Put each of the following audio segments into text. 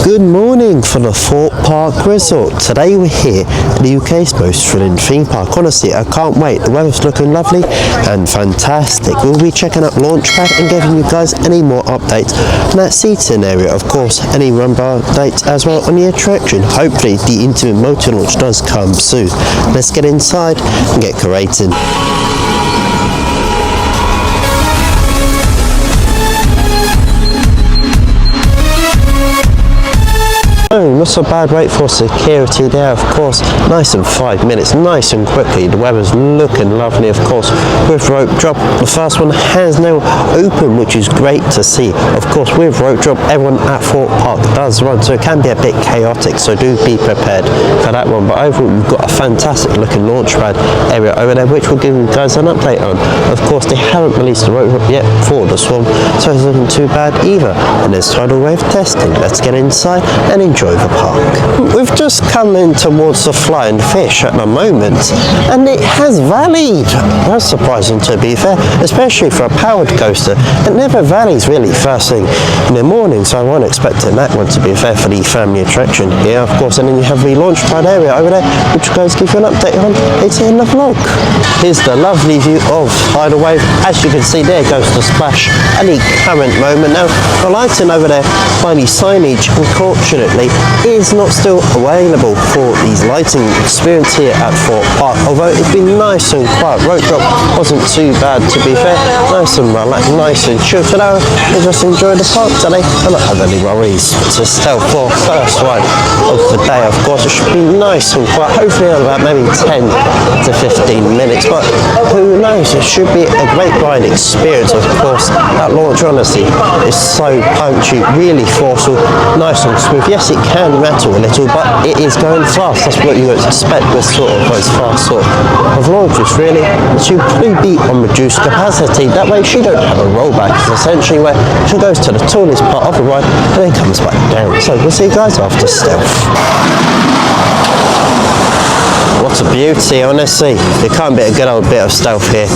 Good morning from the Thorpe Park Resort. Today we're here at the UK's most thrilling theme park. Honestly, I can't wait. The weather's looking lovely and fantastic. We'll be checking out Launchpad and giving you guys any more updates on that seating area. Of course, any rumba updates as well on the attraction. Hopefully the intimate multi-launch does come soon. Let's get inside and get creating. Not so bad wait for security there, of course. Nice in 5 minutes, nice and quickly. The weather's looking lovely, of course, with rope drop. The first one has now opened, which is great to see. Of course, with rope drop, everyone at Thorpe Park does run, so it can be a bit chaotic, so do be prepared for that one. But overall, we've got a fantastic looking launchpad area over there, which we'll give you guys an update on. Of course, they haven't released the rope drop yet for the swim, so it's looking too bad either. And there's tidal wave testing. Let's get inside and enjoy the park. We've just come in towards the Flying Fish at the moment, and it has valleyed. That's surprising, to be fair, especially for a powered coaster. It never valleys really first thing in the morning, so I wasn't expecting that one, to be fair, for the family attraction here, of course. And then you have the Launchpad area over there, which you guys give you an update on later in the vlog. Here's the lovely view of tidal wave. As you can see, there goes the splash at the current moment. Now, the lighting over there by the signage, unfortunately, is not still available for these lighting experience here at Thorpe Park, although it's been nice and quiet. Rope drop wasn't too bad, to be fair. Nice and relaxed, nice and chill. So now we'll just enjoy the park today. I don't have any worries. It's a stealth for first ride of the day, of course. It should be nice and quiet, hopefully in about maybe 10 to 15 minutes, but who knows, it should be a great ride experience. Of course, that launch, honestly, is so punchy, really forceful, nice and smooth. Yes, it can rattle a little, but it is going fast. That's what you would expect with sort of those fast sort of launches, really. It should probably be on reduced capacity. That way she don't have a rollback. It's essentially where she goes to the tallest part of the ride and then comes back down. So we'll see you guys after stealth. What a beauty, honestly. You can't beat a good old bit of stealth here.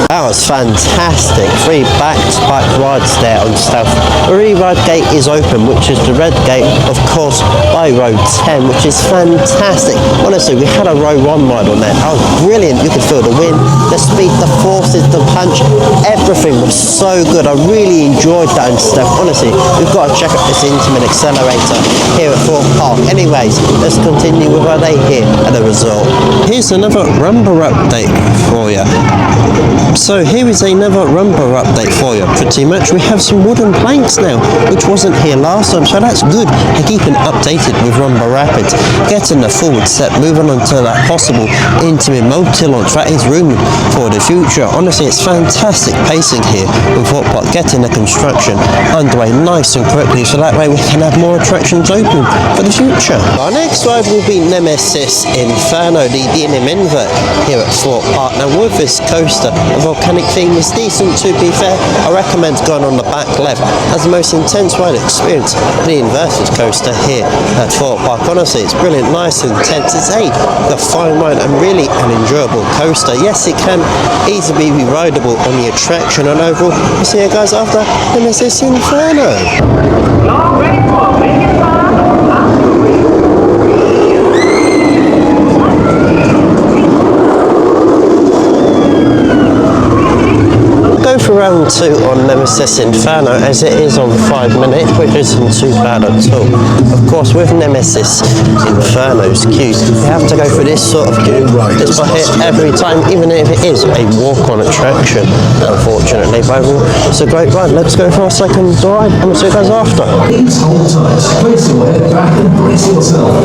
That was fantastic. 3 back-to-back rides there on stealth. The re-ride gate is open, which is the red gate, of course, by row 10, which is fantastic. Honestly, we had a row 1 ride on there. That was brilliant. You could feel the wind, the speed, the forces, the punch. Everything was so good. I really enjoyed that in stealth. Honestly, we've got to check out this intimate accelerator here at Thorpe Park. Anyways, let's continue with our day here at the resort. Here's another rumba update for you. So here is another rumba update for you. Pretty much we have some wooden planks now, which wasn't here last time, so that's good. And keeping updated with Rumba Rapids, getting the forward step, moving on to that possible intimate multi-launch. That is room for the future. Honestly, it's fantastic pacing here with Thorpe Park, getting the construction underway nice and quickly, so that way we can have more attractions open for the future. Our next ride will be Nemesis Inferno, the D&M invert here at Thorpe Park. Now with this coaster, the volcanic theme is decent, to be fair. I recommend going on the back left as the most intense ride experience on the inverted coaster here at Thorpe Park. Honestly, it's brilliant, nice and intense. It's a fine ride and really an enjoyable coaster. Yes, it can easily be rideable on the attraction, and overall, we'll see you guys after Nemesis Inferno. For round 2 on Nemesis Inferno, as it is on 5 minutes, which isn't too bad at all. Of course, with Nemesis Inferno's queues, you have to go through this sort of queue. It's for here every time, even if it is a walk-on attraction, unfortunately. But it's a great ride. Let's go for our second ride, and we'll see you guys after. Please hold tight, place your head back and brace yourself.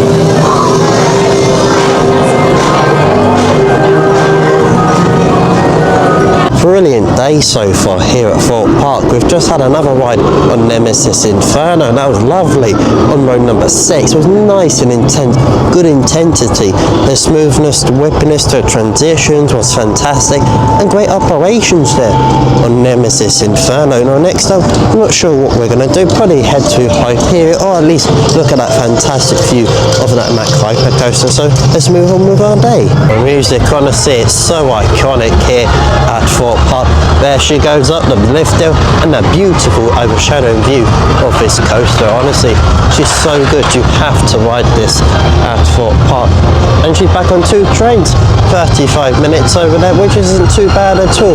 brilliant day so far here at Thorpe Park. We've just had another ride on Nemesis Inferno, and that was lovely on road number 6. It was nice and intense, good intensity. The smoothness, the whippiness, the transitions was fantastic, and great operations there on Nemesis Inferno. Now next up, I'm not sure what we're going to do, probably head to Hyperia, or at least look at that fantastic view of that Mac Hyper coaster. So let's move on with our day. The music, honestly, it's so iconic here at Thorpe Park. There she goes up the lift hill, and that beautiful overshadowing view of this coaster. Honestly, she's so good. You have to ride this at Thorpe Park. And she's back on 2 trains, 35 minutes over there, which isn't too bad at all.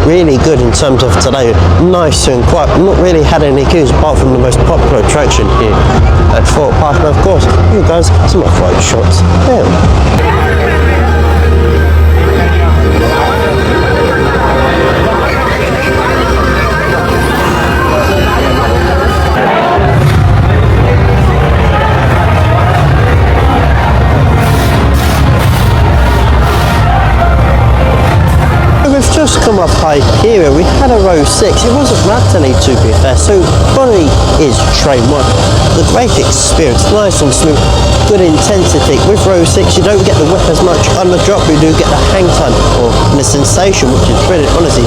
Really good in terms of today, nice and quiet. Not really had any queues apart from the most popular attraction here at Thorpe Park. And of course, you guys, some off-road shots there. Just come off Hyperia, we had a row 6, it wasn't rattly to be fair, so body is train 1. The great experience, nice and smooth, good intensity. With row 6 you don't get the whip as much, on the drop you do get the hang time or the sensation, which is brilliant. Honestly,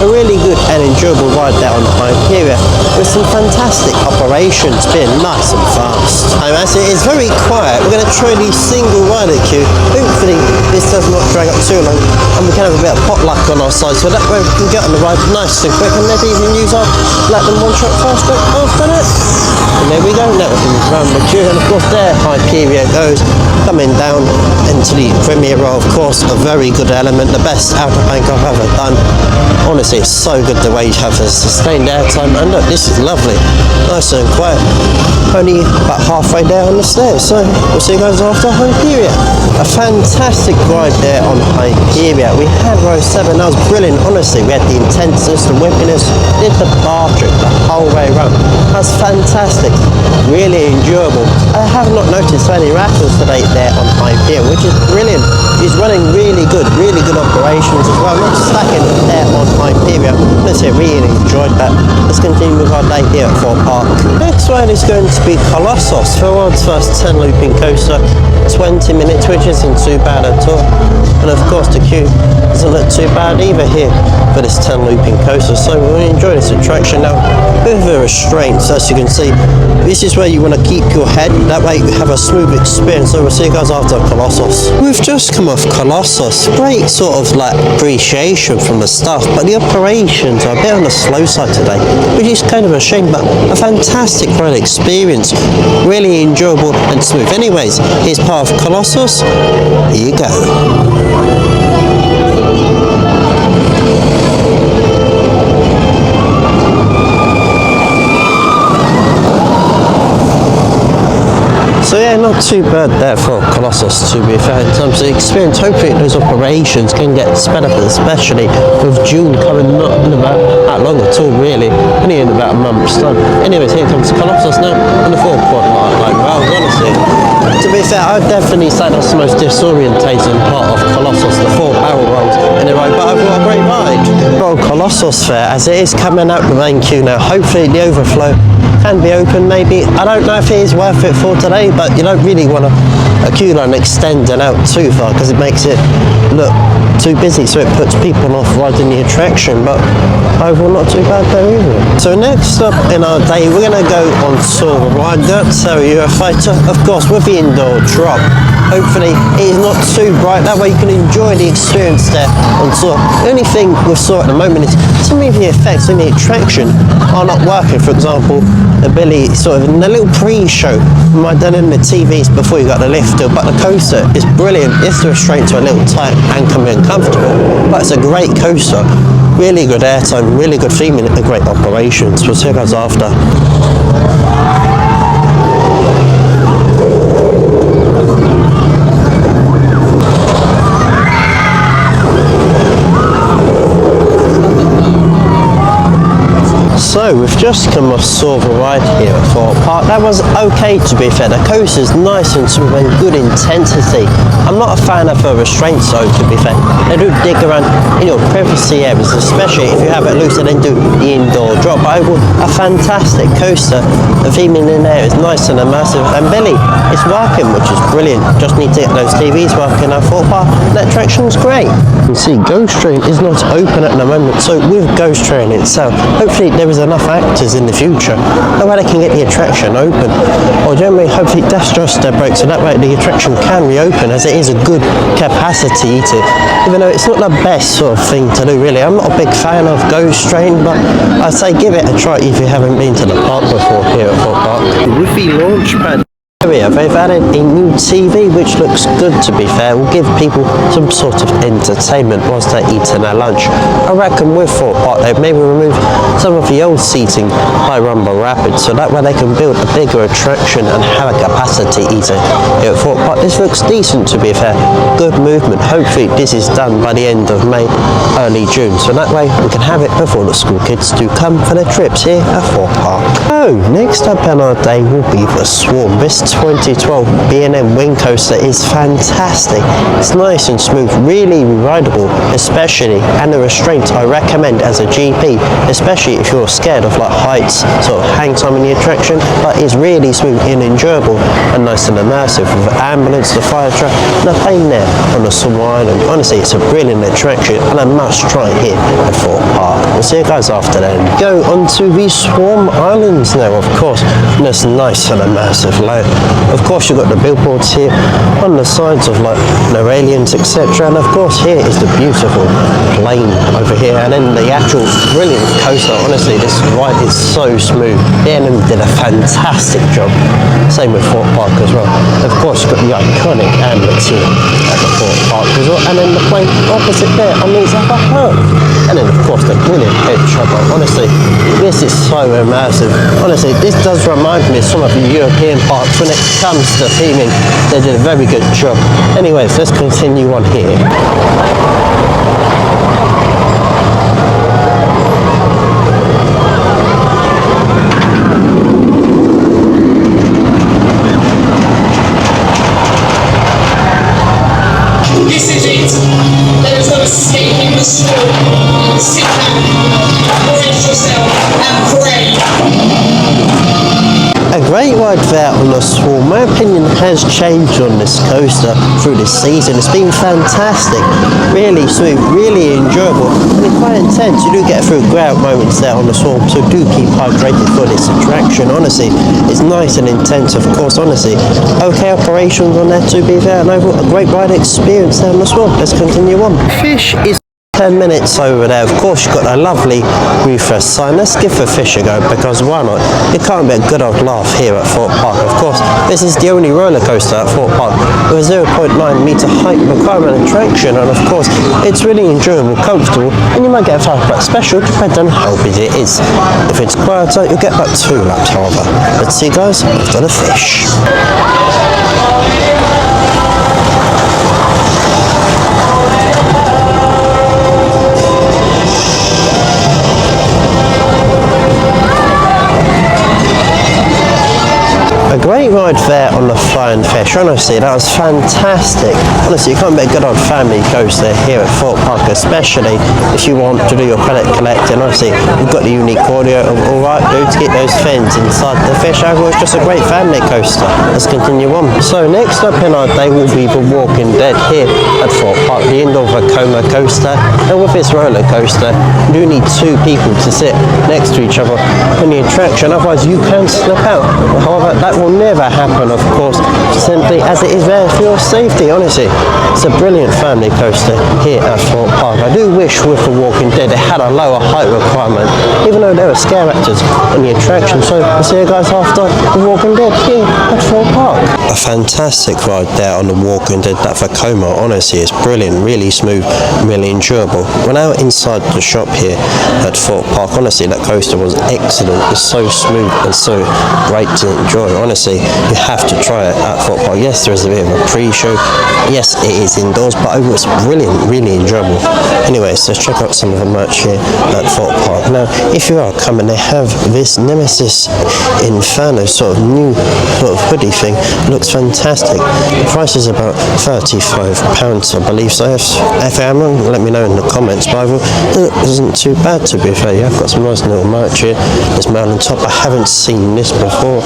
a really good and enjoyable ride there on Hyperia with some fantastic operations, being nice and fast. And as it is very quiet, we're going to try the single rider queue. Hopefully this does not drag up too long and we can have a bit of potluck on our side, so that way we can get on the ride nice and quick, and maybe even use our platinum one-shot fast track after that. And there we go, now we can run the queue, and of course there Hyperia goes, coming down into the Premier row. Of course, a very good element, the best outer bank I've ever done. Honestly, it's so good the way you have a sustained airtime, and look, this is lovely, nice and quiet. Only about halfway down the stairs, so we'll see you guys after Hyperia. A fantastic ride there on Hyperia. We had row 7, that was brilliant. Honestly, we had the intenseness, the whippiness, did the bar trick the whole way around. That's fantastic, really enjoyable. I have not noticed any rattles today there on Hyperia, which is brilliant. He's running really good operations as well, not stacking there on Hyperia. Let's say really enjoyed that. Let's continue with our day here at Thorpe Park. Next ride is going to be Colossus, the world's first 10 looping coaster, 20 minutes, which isn't too bad at all. And of course the queue doesn't look too bad either here for this 10 looping coaster, so we'll enjoy this attraction. Now, bit of a restraints, as you can see, this is where you want to keep your head, that way you have a smooth experience. So we'll see you guys after Colossus. We've just come off Colossus, great sort of like appreciation from the staff, but the operations are a bit on the slow side today, which is kind of a shame, but a fantastic ride experience, really enjoyable and smooth. Anyways, here's part of Colossus, here you go. So yeah, not too bad there for Colossus, to be fair, in terms of experience. Hopefully those operations can get sped up, especially with June coming not in about that long at all really, only in about a month's time. Anyways, here comes Colossus now on the forecourt like well, honestly. To be fair, I'd definitely say that's the most disorientating part of Colossus, the 4 barrel rolls in a row, but overall a great ride. Well, Colossus fair, as it is coming out the main queue now, hopefully the overflow can be open maybe. I don't know if it is worth it for today, but you don't really want a queue line extending out too far because it makes it look too busy, so it puts people off riding the attraction, but overall not too bad there either. So next up in our day, we're going to go on tour ride That's Eurofighter, of course with the indoor drop. Hopefully it is not too bright, that way you can enjoy the experience there on tour. The only thing with tour at the moment is some of the effects in the attraction are not working. For example, the Billy sort of in the little pre-show might done in the TVs before you got the lift hill, but the coaster is brilliant. Yes, the restraints are a little tight and can be uncomfortable, but it's a great coaster, really good airtime, really good theming and great operations. We'll see you guys after. So So we've just come off sort of a ride here at Thorpe Park. That was okay, to be fair. The coaster's nice and smooth and good intensity. I'm not a fan of the restraints though, to be fair. They do dig around in your privacy areas, especially if you have it loose and then do the indoor drop. But overall, a fantastic coaster. The theming in there is nice and immersive. And Billy, it's working, which is brilliant. Just need to get those TVs working at Thorpe Park. That attraction's great. You can see Ghost Train is not open at the moment, so with Ghost Train itself, hopefully there is enough actors in the future that way they can get the attraction open, or generally hopefully that's just their break, so that way the attraction can reopen, as it is a good capacity to, even though it's not the best sort of thing to do really. I'm not a big fan of Ghost Train, but I'd say give it a try if you haven't been to the park before here at Thorpe Park. With the launch pad area, they've added a new TV which looks good, to be fair. Will give people some sort of entertainment whilst they're eating their lunch. I reckon with Thorpe Park they've maybe removed some of the old seating by Rumble Rapids, so that way they can build a bigger attraction and have a capacity eater here at Thorpe Park. This looks decent, to be fair. Good movement. Hopefully this is done by the end of May, early June, so that way we can have it before the school kids do come for their trips here at Thorpe Park. So next up on our day will be the Swarm. This 2012 B&M Wing Coaster is fantastic. It's nice and smooth, really rideable, especially, and the restraints I recommend as a GP, especially if you're scared of like heights, sort of hang time in the attraction, but it's really smooth and enjoyable and nice and immersive with the ambulance, the fire truck, and a plane there on the Swan Island. Honestly, it's a brilliant attraction and a must try here at Thorpe Park. We'll see you guys after then. Go on to the Swarm Islands now, of course, and it's nice and immersive. Of course, you've got the billboards here on the sides of like no aliens, etc. And of course, here is the beautiful plane over here, and then the actual brilliant coaster. Honestly, this ride is so smooth. B&M did a fantastic job. Same with Thorpe Park as well. Of course, you've got the iconic ambulance here at the Thorpe Park as well, and then the plane opposite there on the other half. And then, of course, the brilliant head chopper. Honestly, this is so immersive. Honestly, this does remind me of some of the European parks when it comes to theming. They did a very good job. Anyways, let's continue on here. This is it. There is no escaping the storm. Sit down, brace yourself, and pray. A great ride there on the Swarm. My opinion has changed on this coaster through this season. It's been fantastic, really smooth, really enjoyable, and it's quite intense. You do get through grout moments there on the Swarm, so do keep hydrated for this attraction. Honestly, it's nice and intense, of course. Honestly, okay operations on there, to be fair, and overall a great ride experience there on the Swarm. Let's continue on. Fish is 10 minutes over there. Of course, you've got a lovely refresh sign. Let's give the fish a go, because why not? It can't be a good old laugh here at Thorpe Park. Of course, this is the only roller coaster at Thorpe Park with a 0.9 meter height requirement attraction, and of course, it's really enjoyable, comfortable, and you might get a fastback special depending on how busy it is. If it's quieter, you'll get about 2 laps, however. Let's see, guys, after the fish. A great ride there on the Flying Fish. Honestly, that was fantastic. Honestly, you can't be a good old family coaster here at Thorpe Park, especially if you want to do your credit collecting. Honestly, we've got the unique audio of alright dude to get those fins inside the fish. Overall, it's just a great family coaster. Let's continue on. So next up in our day will be the Walking Dead here at Thorpe Park, the indoor Vekoma coaster. And with this roller coaster, you do need 2 people to sit next to each other in the attraction, otherwise you can slip out. However, that will never happen, of course, simply as it is there for your safety. Honestly, it's a brilliant family coaster here at Thorpe Park. I do wish with the Walking Dead it had a lower height requirement, even though there were scare actors in the attraction. So we'll see you guys after the Walking Dead here at Thorpe Park. A fantastic ride there on the Walking Dead, that Vekoma. Honestly, it's brilliant, really smooth, really enjoyable. We're now inside the shop here at Thorpe Park. Honestly, that coaster was excellent. It's so smooth and so great to enjoy. honestly, you have to try it at Thorpe Park. Yes, there is a bit of a pre-show. Yes, it is indoors, but it was brilliant, really enjoyable. Anyways, let's check out some of the merch here at Thorpe Park. Now, if you are coming, they have this Nemesis Inferno sort of new sort of hoodie thing. Looks fantastic. The price is about £35, I believe. So if I am wrong, let me know in the comments. But it isn't too bad, to be fair. Yeah, I've got some nice little merch here. There's Merlin top. I haven't seen this before.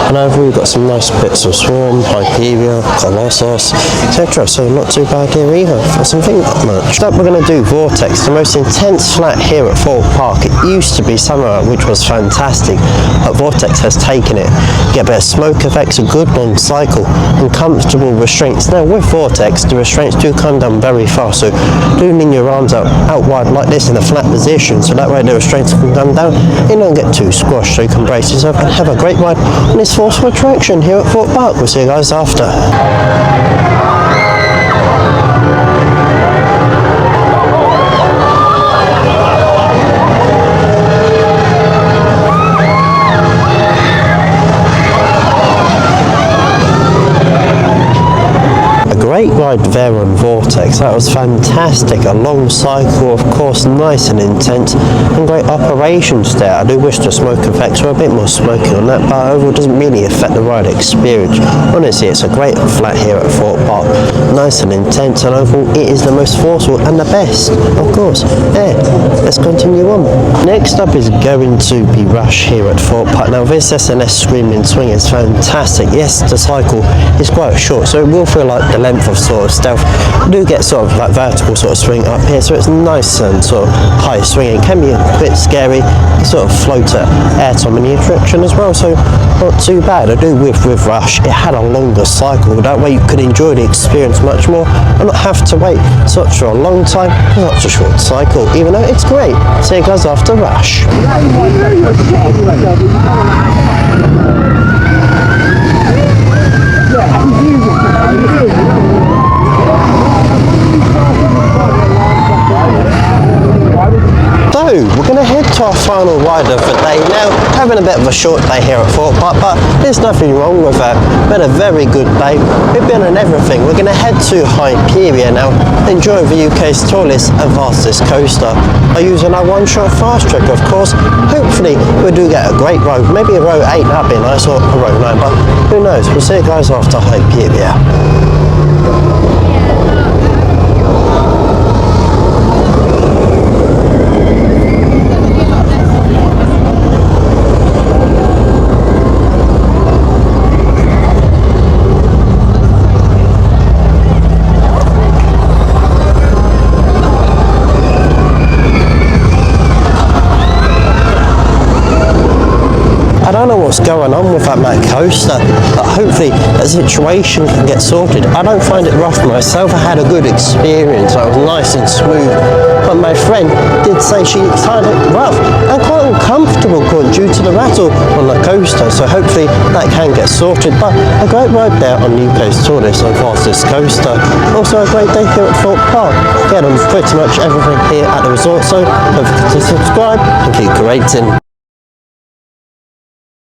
And over we've got some nice bits of Swarm, Hyperia, Colossus, etc. So not too bad here either for some thing merch. Next up, we're going to do Vortex, the most intense flat here at Thorpe Park. It used to be somewhere which was fantastic, but Vortex has taken it. You get better smoke effects, a good long cycle, and comfortable restraints. Now with Vortex, the restraints do come down very fast, so do lean your arms out wide like this in a flat position, so that way the restraints can come down. You don't get too squashed, so you can brace yourself and have a great ride on this forceful attraction here at Thorpe Park. We'll see you guys after. Great ride there on Vortex, that was fantastic. A long cycle, of course, nice and intense, and great operations there. I do wish the smoke effects were a bit more smoky on that, but overall it doesn't really affect the ride experience. Honestly, it's a great flat here at Thorpe Park, nice and intense, and overall it is the most forceful and the best, of course. Yeah, let's continue on. Next up is going to be Rush here at Thorpe Park. Now this SNS Screaming Swing is fantastic. Yes, the cycle is quite short, so it will feel like the length of sort of stealth. You do get sort of like vertical sort of swing up here, so it's nice and sort of high swinging. It can be a bit scary. You sort of float at air time in the attraction as well, so not too bad. I do with Rush, it had a longer cycle, that way you could enjoy the experience much more and not have to wait such a long time for such a short cycle, even though it's great. See you guys after Rush. So, we're going to head to our final ride of the day. Now, having a bit of a short day here at Thorpe Park, but there's nothing wrong with that. Been a very good day. We've been on everything. We're going to head to Hyperia now, enjoy the UK's tallest and fastest coaster by using our one-shot fast track, of course. Hopefully, we do get a great row, maybe a row 8, that'd be nice, or a row 9, but who knows. We'll see you guys after Hyperia. I don't know what's going on with that coaster, but hopefully the situation can get sorted. I don't find it rough myself. I had a good experience. It was nice and smooth, but my friend did say she found it rough and quite uncomfortable due to the rattle on the coaster, so hopefully that can get sorted. But a great ride there on UK's tallest and fastest coaster. Also a great day here at Thorpe Park. Get on pretty much everything here at the resort, so don't forget to subscribe and keep creating.